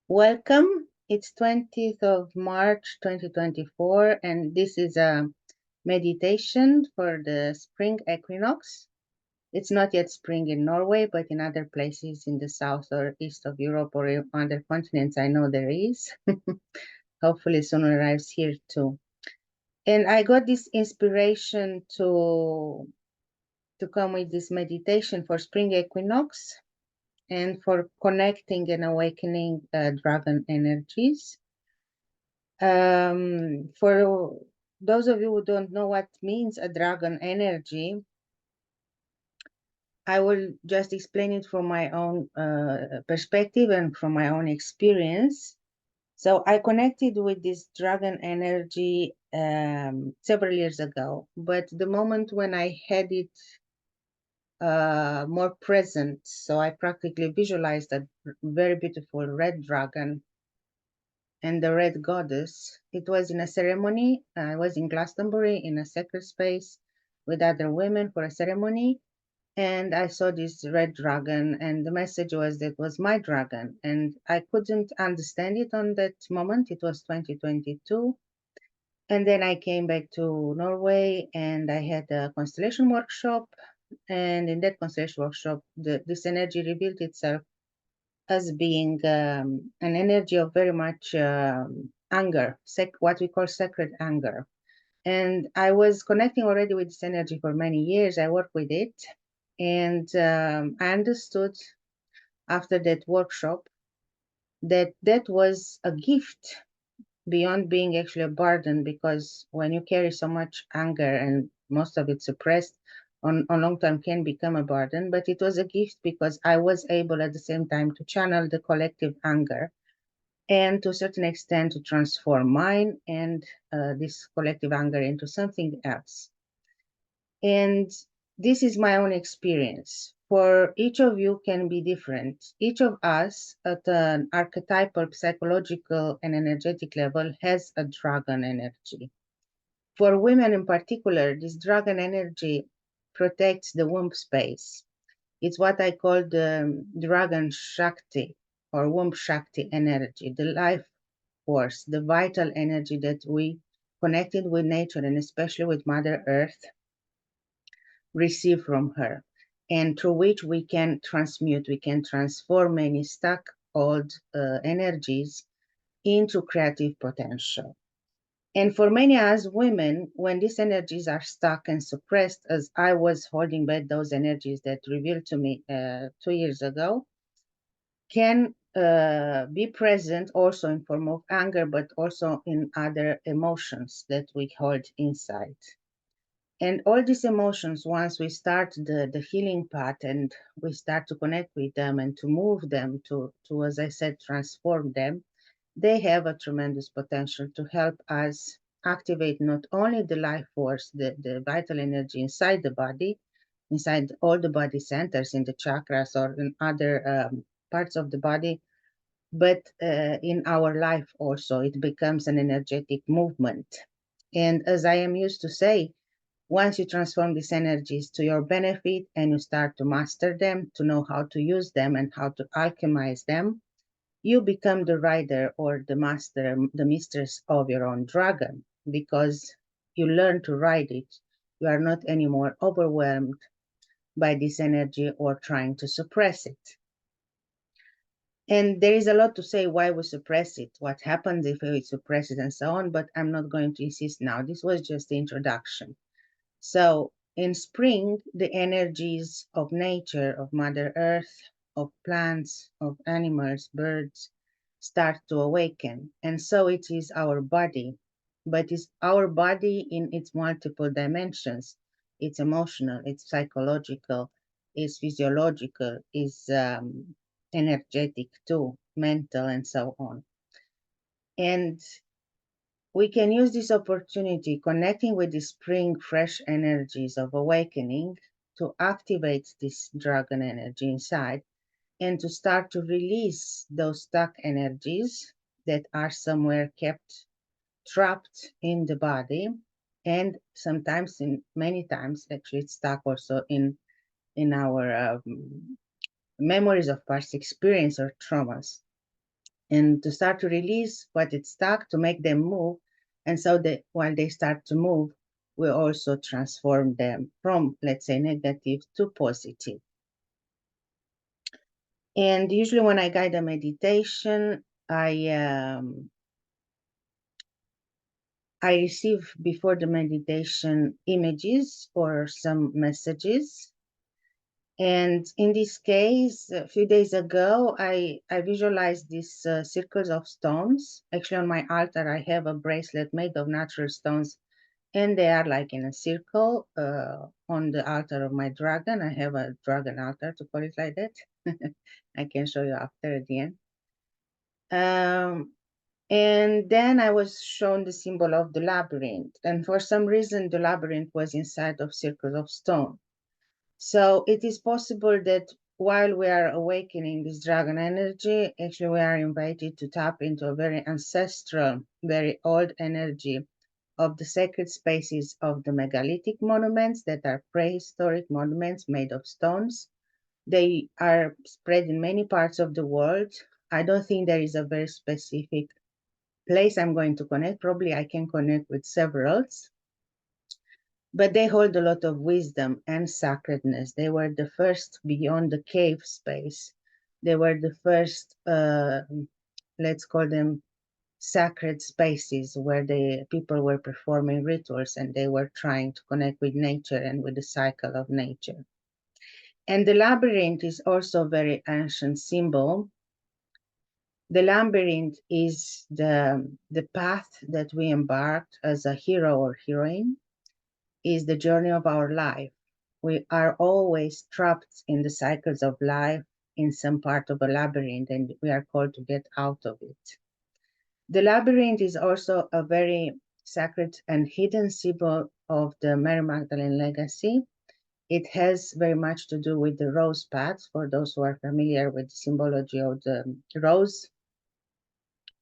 Welcome. It's 20th of March 2024, and this is a meditation for the spring equinox. It's not yet spring in Norway, but in other places in the south or east of Europe or in other continents, I know there is. Hopefully, soon arrives here too. And I got this inspiration to come with this meditation for spring equinox and for connecting and awakening dragon energies. For those of you who don't know what means a dragon energy, I will just explain it from my own perspective and from my own experience. So I connected with this dragon energy several years ago, but the moment when I had it more present, so I practically visualized a very beautiful red dragon and the red goddess. It was in a ceremony. I was in Glastonbury in a sacred space with other women for a ceremony. And I saw this red dragon, and the message was that was my dragon. And I couldn't understand it on that moment. It was 2022. And then I came back to Norway and I had a constellation workshop. And in that constellation workshop, this energy revealed itself as being an energy of very much anger, what we call sacred anger. And I was connecting already with this energy for many years. I worked with it. And I understood after that workshop that that was a gift beyond being actually a burden, because when you carry so much anger and most of it suppressed on long term can become a burden. But it was a gift because I was able at the same time to channel the collective anger and to a certain extent to transform mine and this collective anger into something else. And this is my own experience. For each of you can be different. Each of us at an archetypal, psychological, and energetic level has a dragon energy. For women in particular, this dragon energy protects the womb space. It's what I call the dragon Shakti or womb Shakti energy, the life force, the vital energy that we connected with nature and especially with Mother Earth receive from her, and through which we can transmute, we can transform many stuck old energies into creative potential. And for many as women, when these energies are stuck and suppressed, as I was holding back those energies that revealed to me 2 years ago, can be present also in form of anger, but also in other emotions that we hold inside. And all these emotions, once we start the healing path and we start to connect with them and to move them to, as I said, transform them, they have a tremendous potential to help us activate not only the life force, the vital energy inside the body, inside all the body centers in the chakras or in other parts of the body, but in our life also. It becomes an energetic movement. And as I am used to say, once you transform these energies to your benefit and you start to master them, to know how to use them and how to alchemize them, you become the rider or the master, the mistress of your own dragon, because you learn to ride it. You are not anymore overwhelmed by this energy or trying to suppress it. And there is a lot to say why we suppress it, what happens if we suppress it, and so on, but I'm not going to insist now. This was just the introduction. So in spring, the energies of nature, of Mother Earth, of plants, of animals, birds, start to awaken. And so it is our body, but it's our body in its multiple dimensions. It's emotional, it's psychological, it's physiological, it's energetic too, mental, and so on. And we can use this opportunity, connecting with the spring fresh energies of awakening, to activate this dragon energy inside and to start to release those stuck energies that are somewhere kept trapped in the body, and sometimes, in many times actually, it's stuck also in our memories of past experience or traumas. and to start to release what it's stuck, to make them move. And so that while they start to move, we also transform them from, let's say, negative to positive. And usually when I guide a meditation, I receive before the meditation images or some messages. And in this case, a few days ago, I visualized these circles of stones. Actually, on my altar, I have a bracelet made of natural stones, and they are like in a circle on the altar of my dragon. I have a dragon altar, to call it like that. I can show you after at the end. And then I was shown the symbol of the labyrinth. And for some reason, the labyrinth was inside of circles of stone. So it is possible that while we are awakening this dragon energy, actually we are invited to tap into a very ancestral, very old energy of the sacred spaces of the megalithic monuments that are prehistoric monuments made of stones. They are spread in many parts of the world. I don't think there is a very specific place I'm going to connect. Probably I can connect with several, but they hold a lot of wisdom and sacredness. They were the first beyond the cave space. They were the first, let's call them sacred spaces where the people were performing rituals and they were trying to connect with nature and with the cycle of nature. And the labyrinth is also a very ancient symbol. The labyrinth is the path that we embarked as a hero or heroine, is the journey of our life. We are always trapped in the cycles of life in some part of a labyrinth, and we are called to get out of it. The labyrinth is also a very sacred and hidden symbol of the Mary Magdalene legacy. It has very much to do with the rose path, for those who are familiar with the symbology of the rose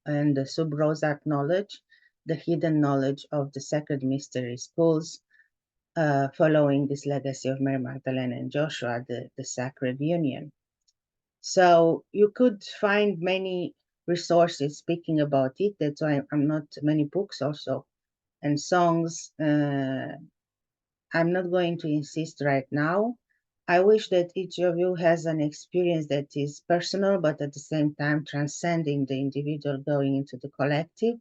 and the sub-rosate knowledge, the hidden knowledge of the sacred mystery schools, following this legacy of Mary Magdalene and Joshua, the sacred union. So you could find many resources speaking about it. That's why I'm not many books also and songs. I'm not going to insist right now. I wish that each of you has an experience that is personal, but at the same time transcending the individual, going into the collective.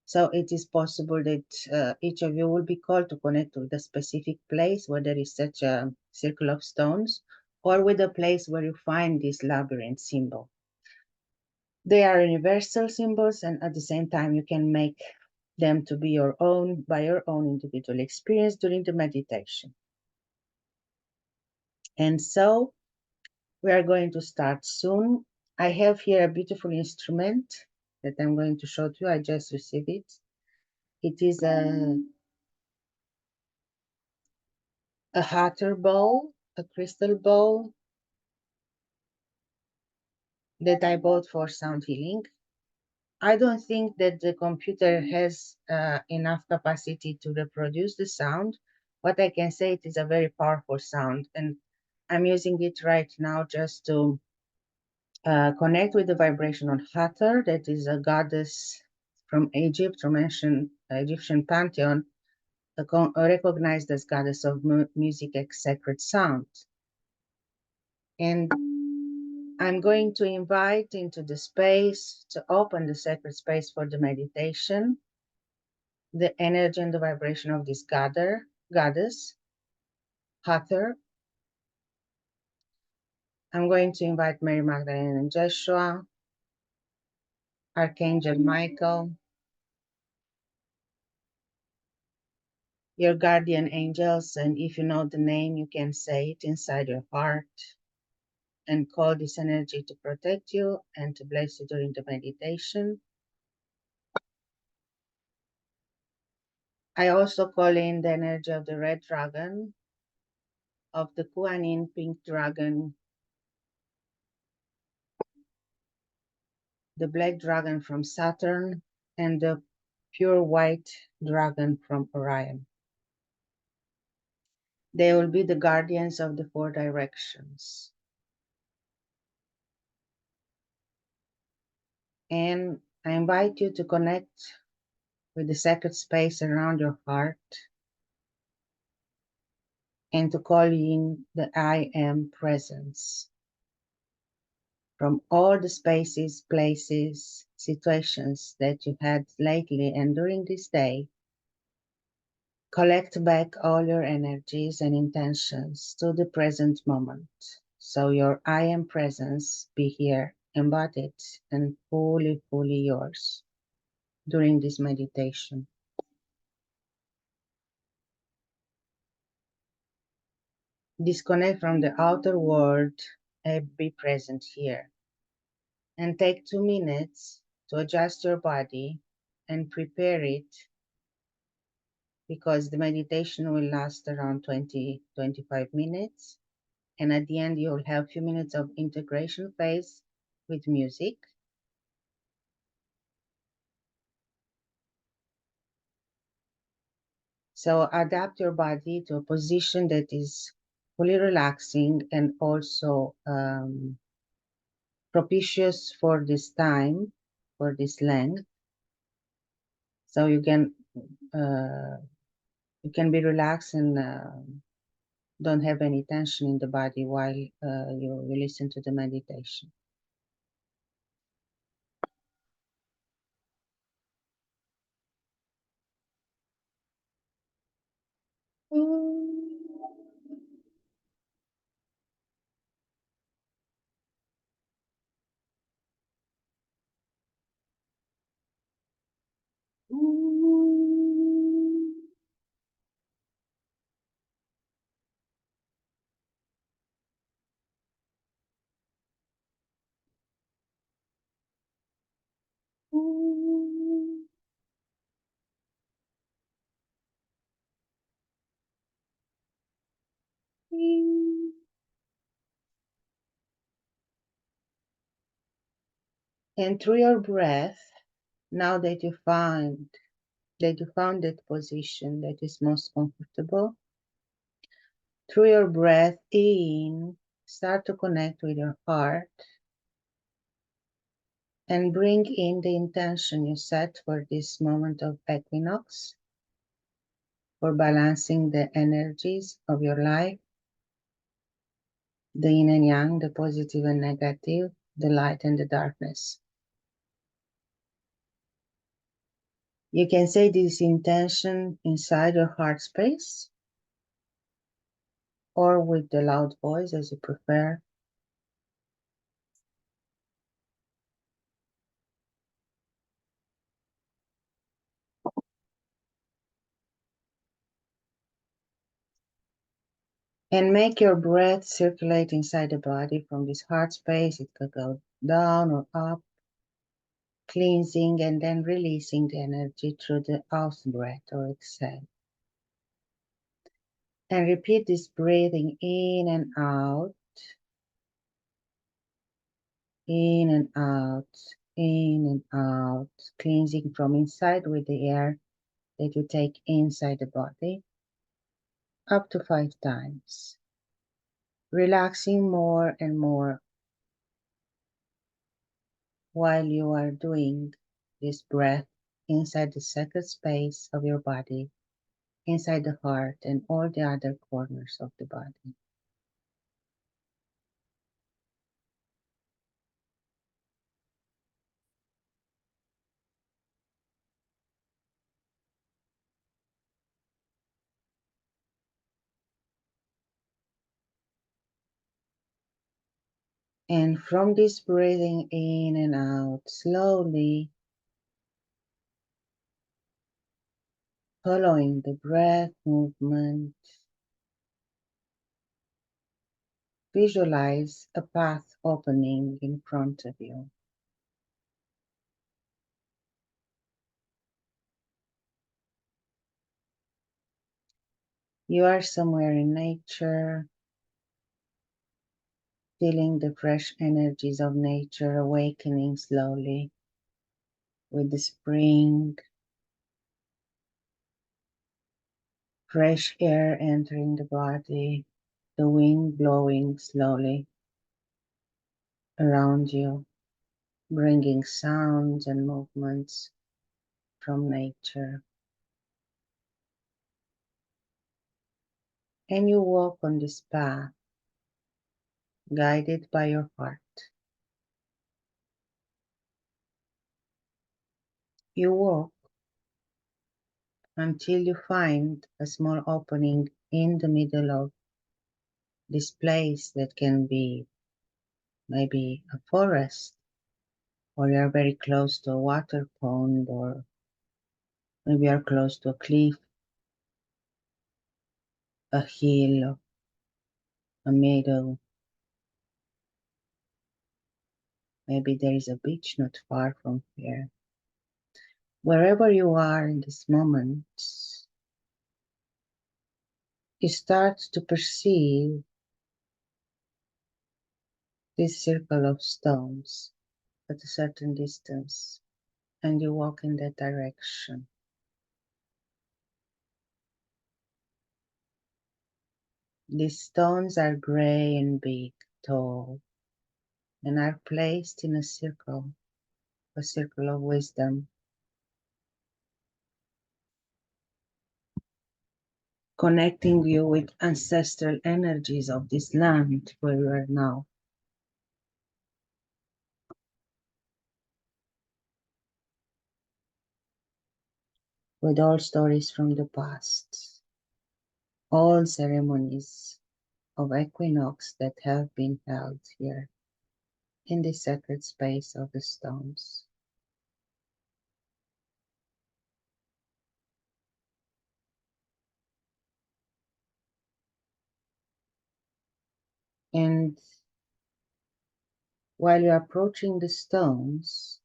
So it is possible that each of you will be called to connect with a specific place where there is such a circle of stones, or with a place where you find this labyrinth symbol. They are universal symbols, and at the same time, you can make them to be your own by your own individual experience during the meditation. And so we are going to start soon. I have here a beautiful instrument that I'm going to show to you. I just received it. It is a Hathor bowl, a crystal bowl that I bought for sound healing. I don't think that the computer has enough capacity to reproduce the sound. What I can say, it is a very powerful sound, and I'm using it right now just to connect with the vibration on Hathor, that is a goddess from Egypt, from ancient Egyptian pantheon, recognized as goddess of music and sacred sound. And I'm going to invite into the space, to open the sacred space for the meditation, the energy and the vibration of this goddess, Hathor. I'm going to invite Mary Magdalene and Joshua, Archangel Michael, your guardian angels, and if you know the name, you can say it inside your heart and call this energy to protect you and to bless you during the meditation. I also call in the energy of the red dragon, of the Kuan Yin pink dragon, the black dragon from Saturn, and the pure white dragon from Orion. They will be the guardians of the four directions. And I invite you to connect with the sacred space around your heart and to call in the I am presence from all the spaces, places, situations that you had lately and during this day. Collect back all your energies and intentions to the present moment. So your I am presence be here, embodied and fully, fully yours during this meditation. Disconnect from the outer world and be present here. And take 2 minutes to adjust your body and prepare it because the meditation will last around 20-25 minutes. And at the end, you'll have a few minutes of integration phase with music. So adapt your body to a position that is fully relaxing and also propitious for this time, for this length. So uh, you can be relaxed and don't have any tension in the body while you listen to the meditation. And through your breath, now that you found that position that is most comfortable, through your breath in, start to connect with your heart and bring in the intention you set for this moment of equinox, for balancing the energies of your life, the yin and yang, the positive and negative, the light and the darkness. You can say this intention inside your heart space or with the loud voice as you prefer. And make your breath circulate inside the body from this heart space. It could go down or up, cleansing and then releasing the energy through the out breath or exhale. And repeat this breathing in and out, in and out, in and out, cleansing from inside with the air that you take inside the body, up to 5 times. Relaxing more and more while you are doing this breath inside the sacred space of your body, inside the heart and all the other corners of the body. And from this breathing in and out, slowly following the breath movement, visualize a path opening in front of you. You are somewhere in nature, feeling the fresh energies of nature awakening slowly with the spring, fresh air entering the body, the wind blowing slowly around you. bringing sounds and movements from nature. And you walk on this path, guided by your heart. You walk until you find a small opening in the middle of this place that can be maybe a forest, or you are very close to a water pond, or maybe you are close to a cliff, a hill, a meadow. Maybe there is a beach not far from here. Wherever you are in this moment, you start to perceive this circle of stones at a certain distance, and you walk in that direction. These stones are gray and big, tall, and are placed in a circle of wisdom, connecting you with ancestral energies of this land where you are now. With all stories from the past, all ceremonies of equinox that have been held here in the sacred space of the stones. And while you're approaching the stones,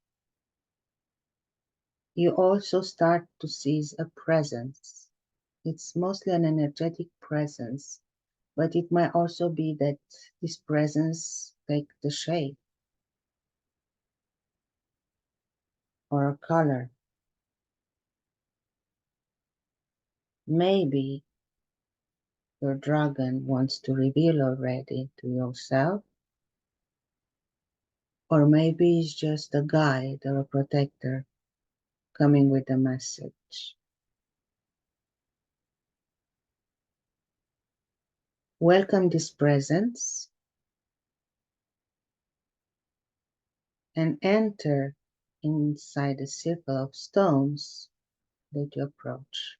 you also start to seize a presence. It's mostly an energetic presence, but it might also be that this presence take the shape or a color. Maybe your dragon wants to reveal already to yourself, or maybe it's just a guide or a protector coming with a message. Welcome this presence and enter inside the circle of stones that you approach.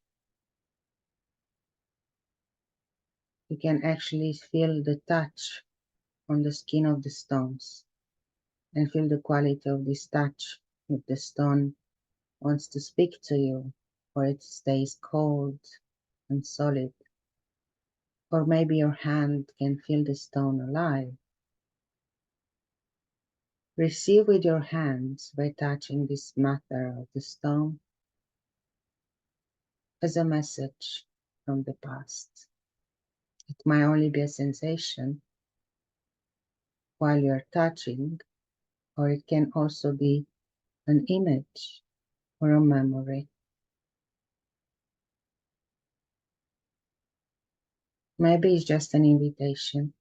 You can actually feel the touch on the skin of the stones and feel the quality of this touch if the stone wants to speak to you, or it stays cold and solid. Or maybe your hand can feel the stone alive. Receive with your hands by touching this matter of the stone as a message from the past. It might only be a sensation while you're touching, or it can also be an image or a memory. Maybe it's just an invitation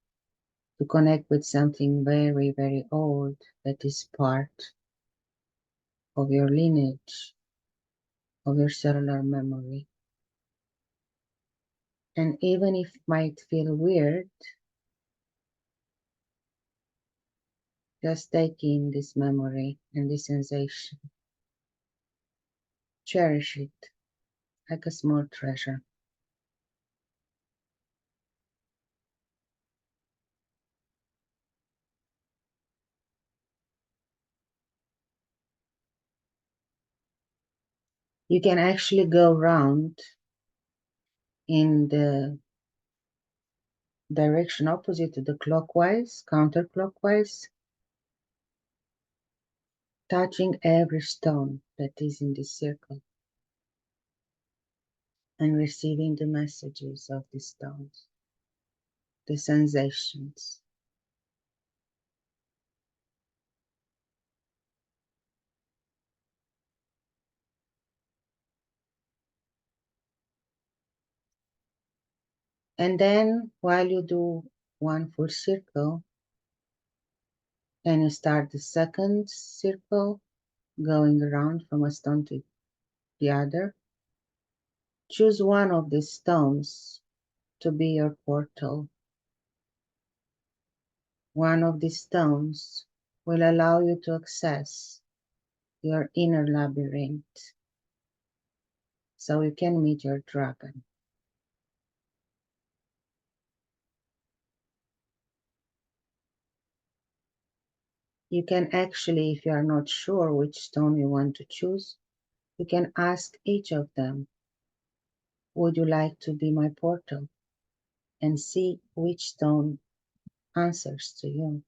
to connect with something very, very old that is part of your lineage, of your cellular memory. And even if it might feel weird, just take in this memory and this sensation. Cherish it like a small treasure. You can actually go round in the direction opposite to the clockwise, counterclockwise, touching every stone that is in this circle and receiving the messages of the stones, the sensations. And then while you do one full circle, Then you start the second circle, going around from a stone to the other. Choose one of these stones to be your portal. One of these stones will allow you to access your inner labyrinth so you can meet your dragon. You can actually, if you are not sure which stone you want to choose, you can ask each of them, would you like to be my portal? And see which stone answers to you.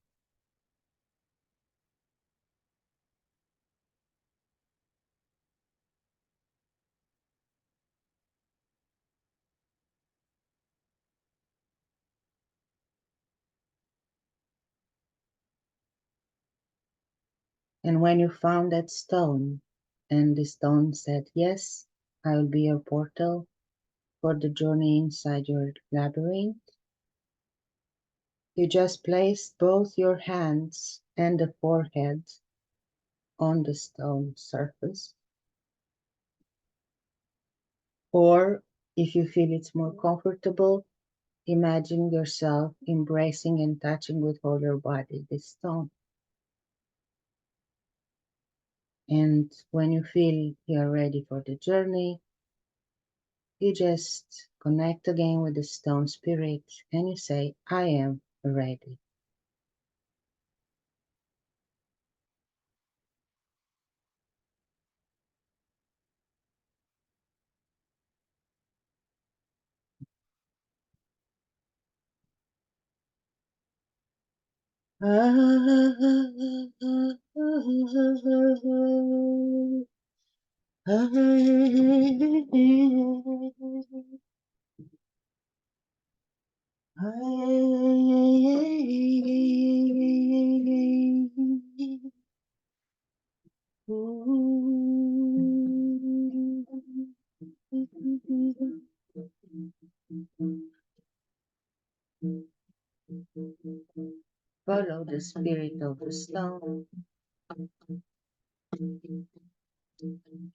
And when you found that stone, and the stone said, yes, I will be your portal for the journey inside your labyrinth, you just place both your hands and the forehead on the stone surface. Or, if you feel it's more comfortable, imagine yourself embracing and touching with all your body this stone. And when you feel you're ready for the journey, you just connect again with the stone spirit and you say, I am ready. Follow the spirit of the stone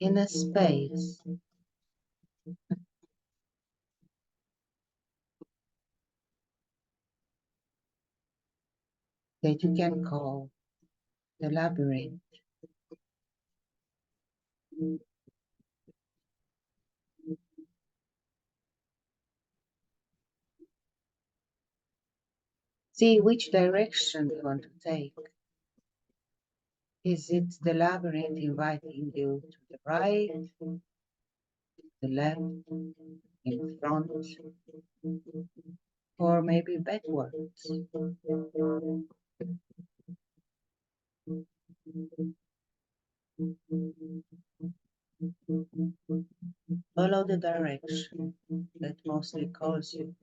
in a space that you can call the labyrinth. See which direction you want to take. Is it the labyrinth inviting you to the right, the left, in front, or maybe backwards? Follow the direction that mostly calls you.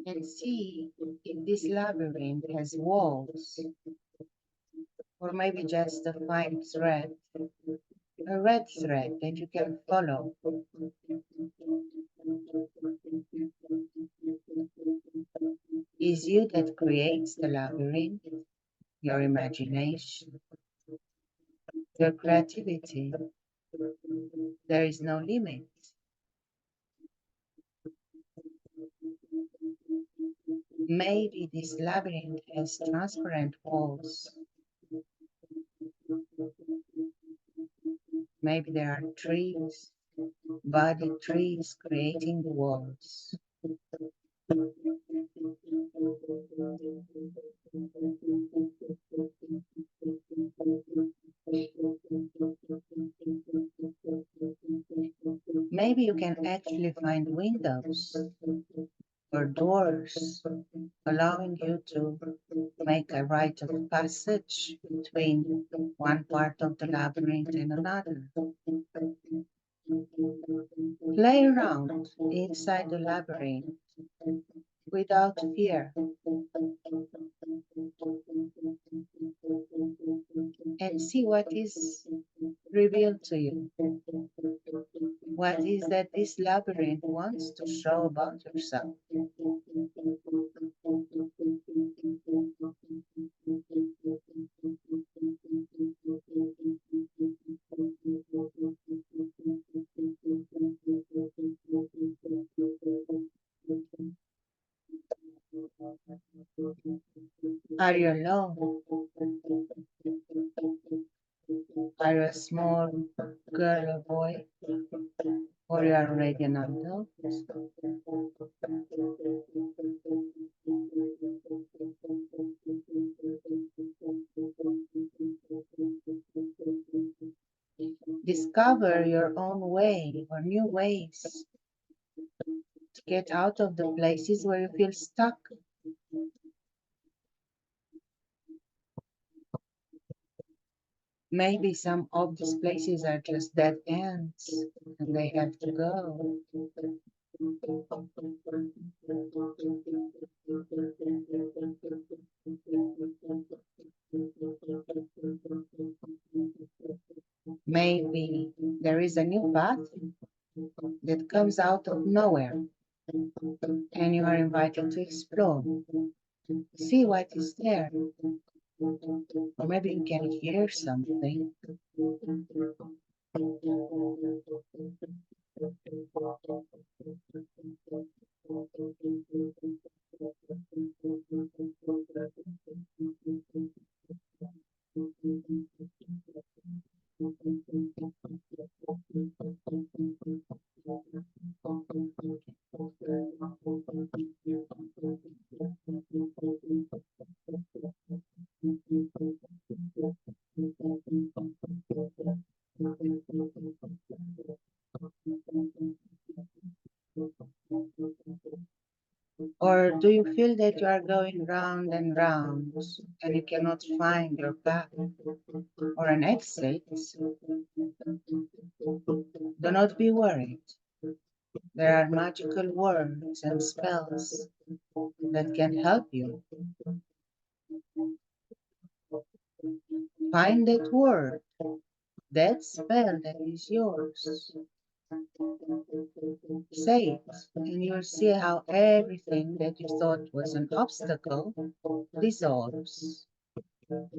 And see if this labyrinth has walls, or maybe just a fine thread, a red thread that you can follow. Is you that creates the labyrinth, your imagination, your creativity. There is no limit. Maybe this labyrinth has transparent walls. Maybe there are trees, body trees creating the walls. Maybe you can actually find windows or doors allowing you to make a rite of passage between one part of the labyrinth and another. Play around inside the labyrinth without fear and see what is revealed to you. What is that this labyrinth wants to show about yourself? Are you alone? Are you a small girl or boy? Or you are already an adult? Discover your own way or new ways to get out of the places where you feel stuck. Maybe some of these places are just dead ends and they have to go. Maybe there is a new path that comes out of nowhere and you are invited to explore. See what is there. Or maybe you can hear something. Or do you feel that you are going round and round and you cannot find your path or an exit? Do not be worried. There are magical words and spells that can help you. Find that word, that spell that is yours. Say it, and you'll see how everything that you thought was an obstacle dissolves. The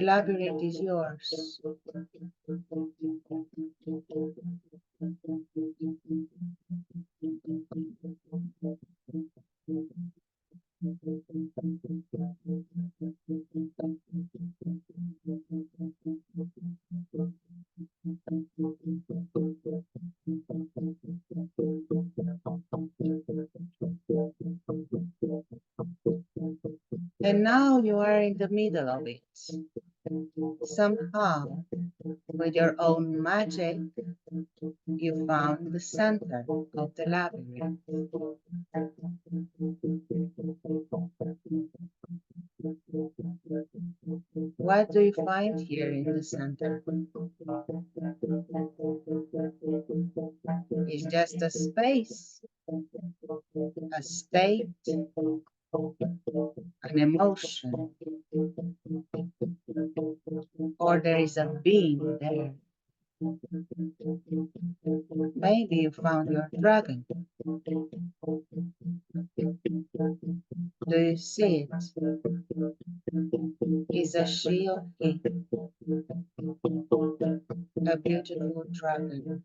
labyrinth is yours. And now you are in the middle of it. Somehow, with your own magic, you found the center of the labyrinth. What do you find here in the center? It's just a space, a state, an emotion, or there is a being there. Maybe you found your dragon. Do you see it? Is a she or he? A beautiful dragon.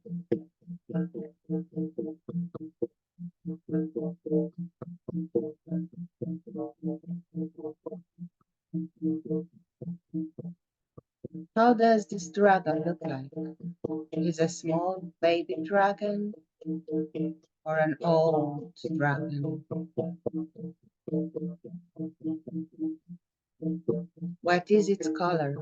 How does this dragon look like? Is a small baby dragon or an old dragon? What is its color?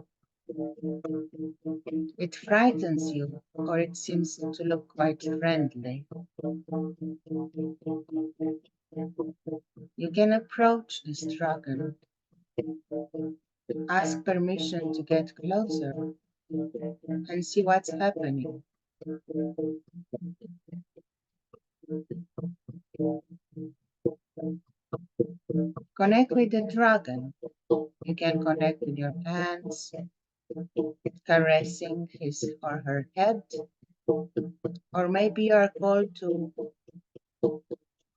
It frightens you, or it seems to look quite friendly. You can approach this dragon, ask permission to get closer, and see what's happening. Connect with the dragon. You can connect with your hands, caressing his or her head, or maybe you are called to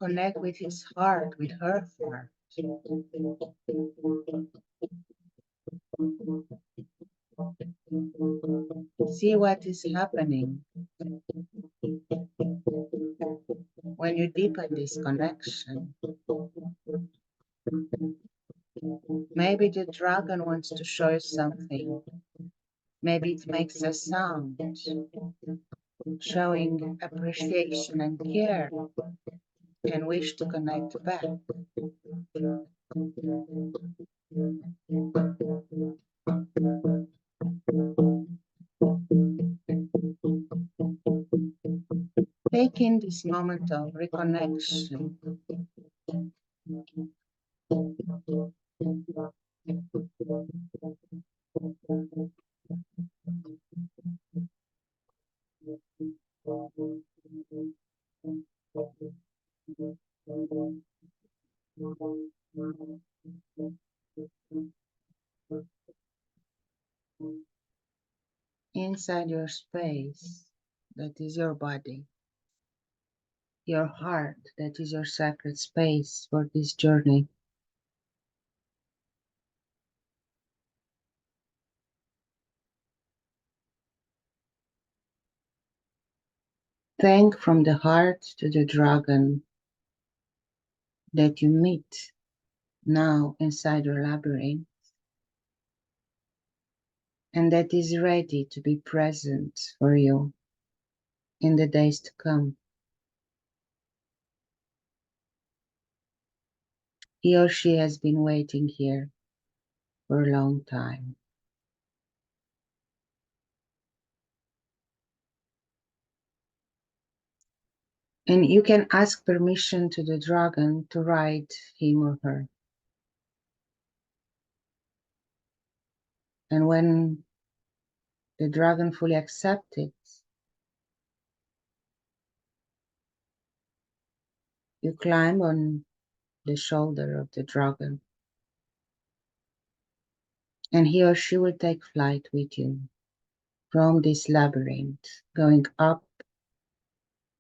connect with his heart, with her heart. See what is happening when you deepen this connection. Maybe the dragon wants to show you something. Maybe it makes a sound, showing appreciation and care and wish to connect back. Take in this moment of reconnection. Inside your space, that is your body, your heart, that is your sacred space for this journey. Thank from the heart to the dragon that you meet now inside your labyrinth and that is ready to be present for you in the days to come. He or she has been waiting here for a long time. And you can ask permission to the dragon to ride him or her. And when the dragon fully accepts it, you climb on the shoulder of the dragon. And he or she will take flight with you from this labyrinth, going up,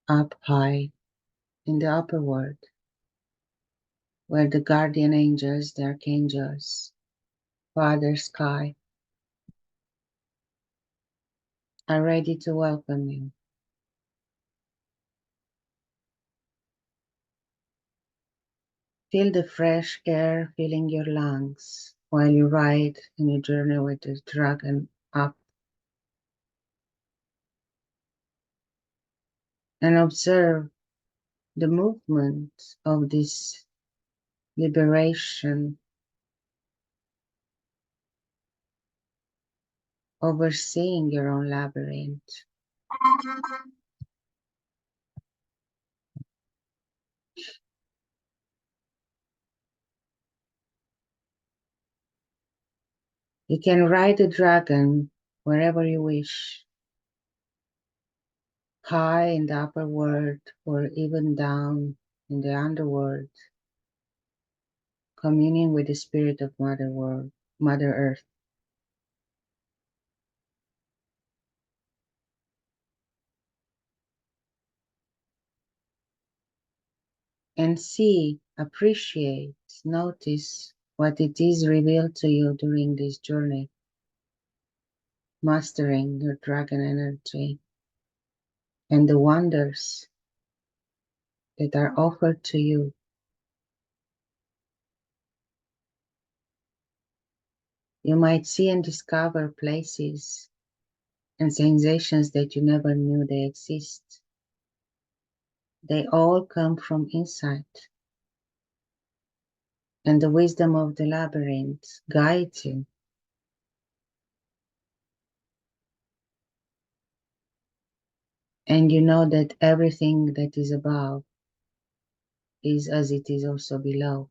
up high in the upper world, where the guardian angels, the archangels, Father Sky are ready to welcome you. Feel the fresh air filling your lungs while you ride in your journey with the dragon up. And observe the movement of this liberation, overseeing your own labyrinth. You can ride the dragon wherever you wish, high in the upper world or even down in the underworld, communing with the spirit of Mother World, Mother Earth. And see, appreciate, notice what it is revealed to you during this journey, mastering your dragon energy and the wonders that are offered to you. You might see and discover places and sensations that you never knew they exist. They all come from inside. And the wisdom of the labyrinth guides you. And you know that everything that is above is as it is also below.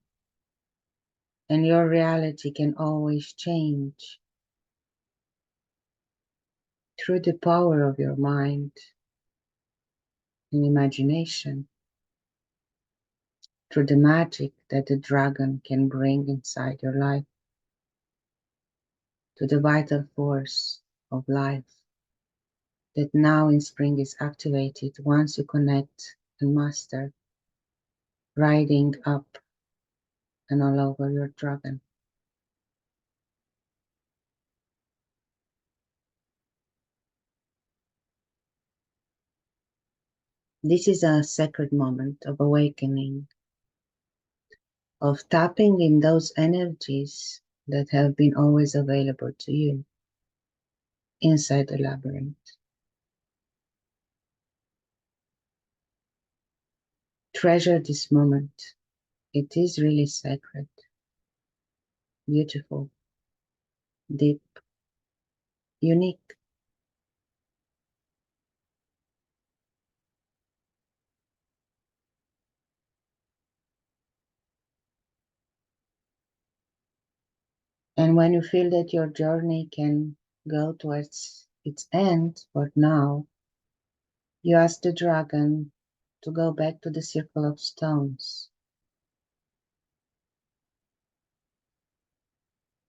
And your reality can always change through the power of your mind in imagination through the magic that the dragon can bring inside your life, to the vital force of life that now in spring is activated once you connect and master riding up and all over your dragon. This is a sacred moment of awakening, of tapping in those energies that have been always available to you inside the labyrinth. Treasure this moment. It is really sacred, beautiful, deep, unique. And when you feel that your journey can go towards its end, for now, you ask the dragon to go back to the circle of stones.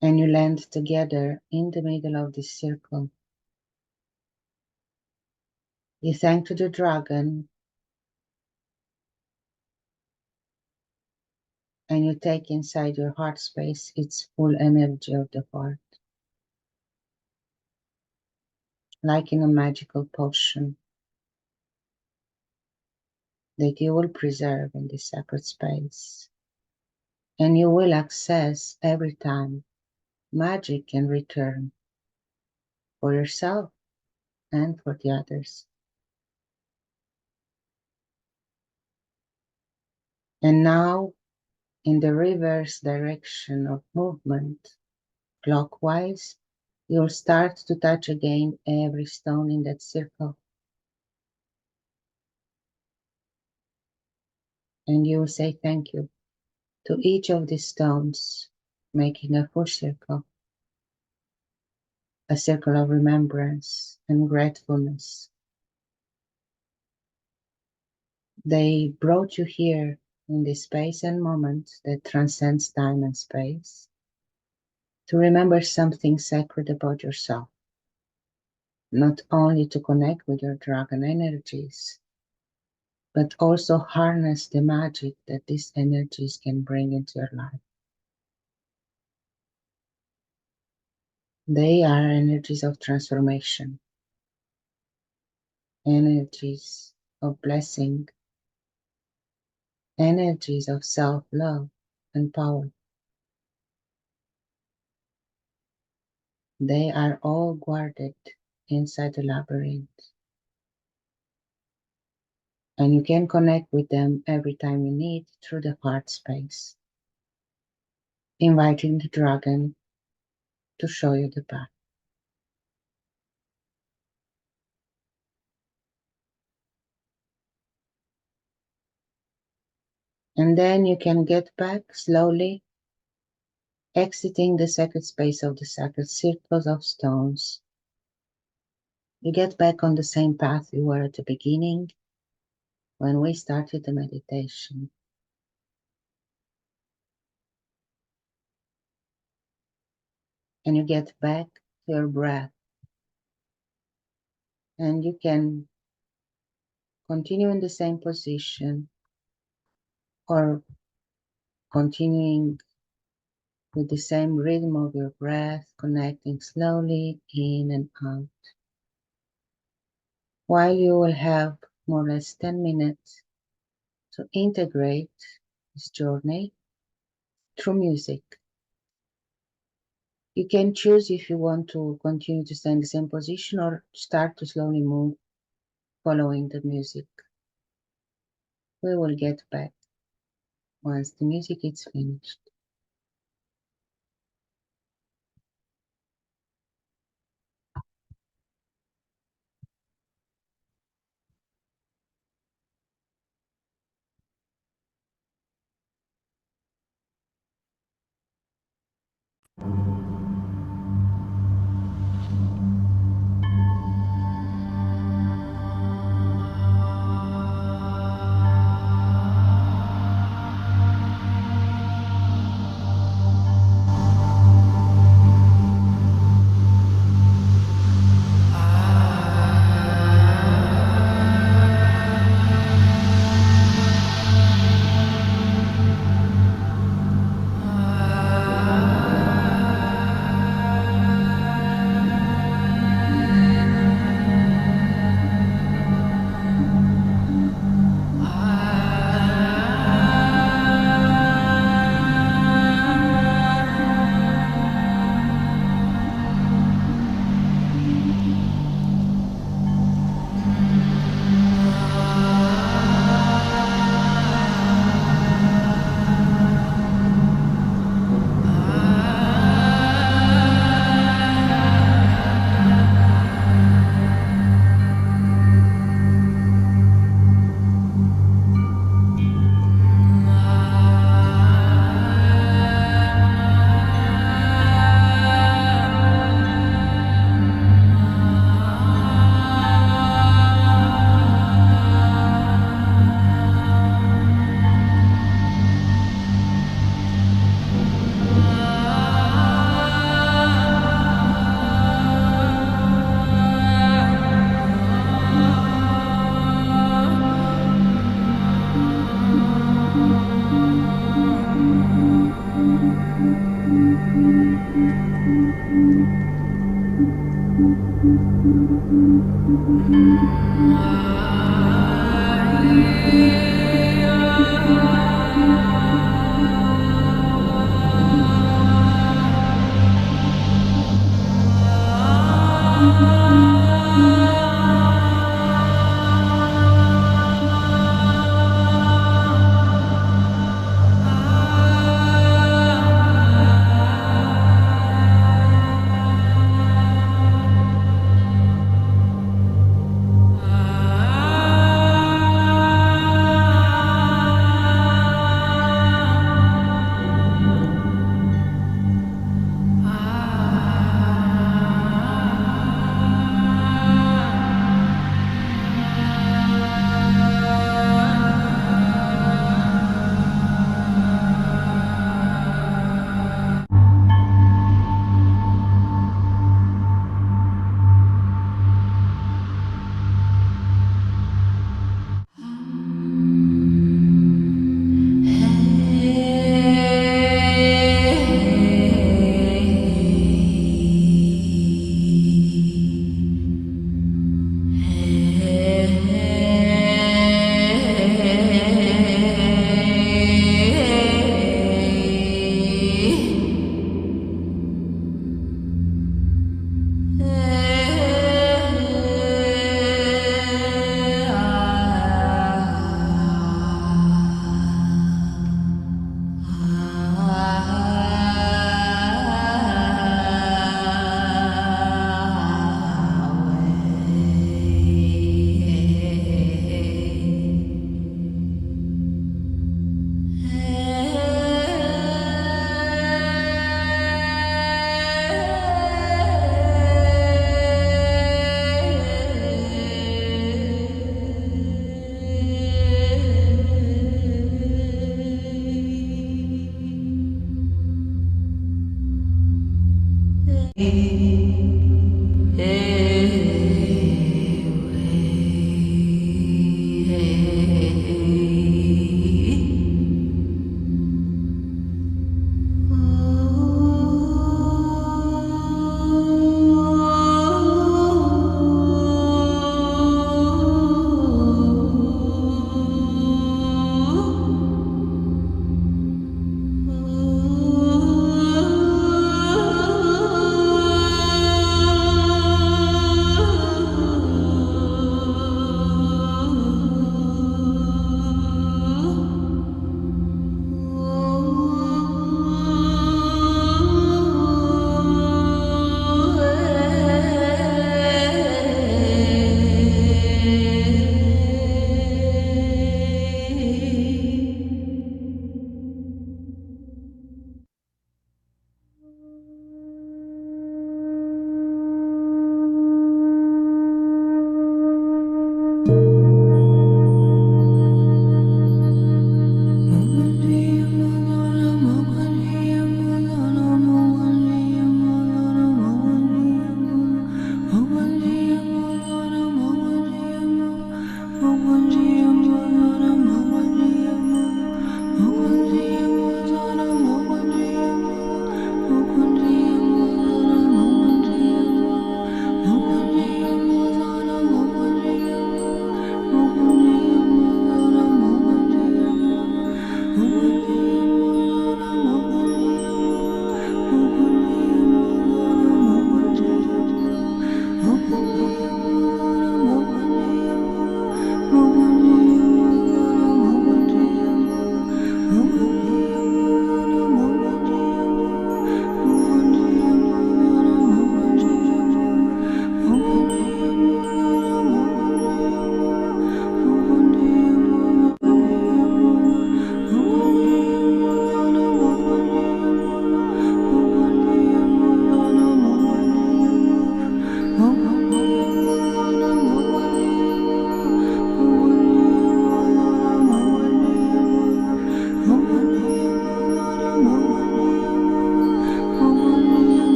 And you land together in the middle of this circle. You thank to the dragon and you take inside your heart space its full energy of the heart, like in a magical potion that you will preserve in this sacred space. And you will access every time magic can return for yourself and for the others. And now, in the reverse direction of movement, clockwise, you'll start to touch again every stone in that circle. And you will say thank you to each of these stones, making a full circle, a circle of remembrance and gratefulness. They brought you here in this space and moment that transcends time and space to remember something sacred about yourself, not only to connect with your dragon energies, but also harness the magic that these energies can bring into your life. They are energies of transformation, energies of blessing, energies of self-love and power. They are all guarded inside the labyrinth. And you can connect with them every time you need through the heart space, inviting the dragon to show you the path. And then you can get back slowly, exiting the sacred space of the sacred circles of stones. You get back on the same path you were at the beginning when we started the meditation. And you get back to your breath. And you can continue in the same position or continuing with the same rhythm of your breath, connecting slowly in and out. While you will have more or less 10 minutes to integrate this journey through music. You can choose if you want to continue to stay in the same position or start to slowly move following the music. We will get back once the music is finished.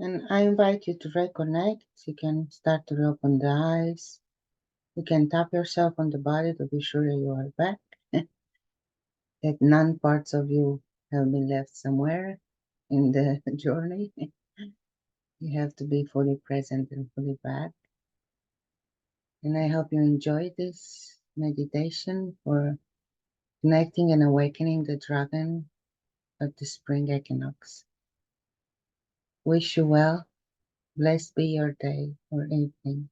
And I invite you to reconnect. You can start to open the eyes. You can tap yourself on the body to be sure you are back, that none parts of you have been left somewhere in the journey. You have to be fully present and fully back. And I hope you enjoy this meditation for connecting and awakening the dragon of the spring equinox. Wish you well. Blessed be your day or evening.